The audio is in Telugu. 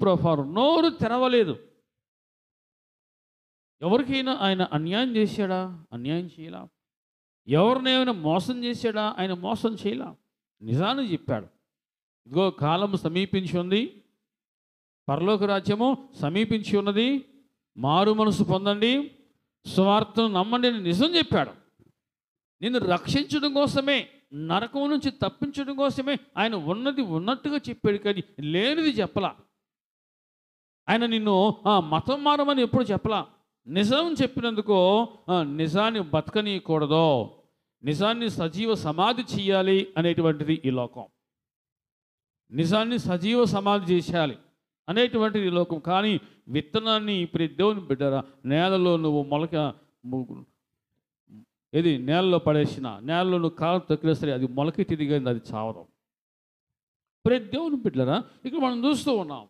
ప్రభువారు నోరు తెరవలేదు. ఎవరికైనా ఆయన అన్యాయం చేశాడా? అన్యాయం చేయలా. ఎవరినైనా మోసం చేశాడా? ఆయన మోసం చేయలా. నిజాన్ని చెప్పాడు. ఇదిగో కాలం సమీపించి ఉంది, పరలోక రాజ్యము సమీపించి ఉన్నది, మారు మనసు పొందండి, సువార్తను నమ్మండి అని నిజం చెప్పాడు. నిన్ను రక్షించడం కోసమే, నరకం నుంచి తప్పించడం కోసమే ఆయన ఉన్నది ఉన్నట్టుగా చెప్పాడు, కానీ లేనిది చెప్పలా. ఆయన నిన్ను మతం మారమని ఎప్పుడు చెప్పలా. నిజం చెప్పినందుకు నిజాన్ని బతకనీయకూడదు, నిజాన్ని సజీవ సమాధి చేయాలి అనేటువంటిది ఈ లోకం. నిజాన్ని సజీవ సమాధి చేసేయాలి అనేటువంటిది ఈ లోకం. కానీ విత్తనాన్ని ఇప్పుడు దేవుని బిడ్డరా, నేలలో నువ్వు నేలలో పడేసిన, నేలలో నువ్వు కాలు తొక్కినా సరే అది మొలకెత్తిదిగా అది చావడం. ఇప్పుడు దేవుని బిడ్డరా, ఇక్కడ మనం చూస్తూ ఉన్నాం.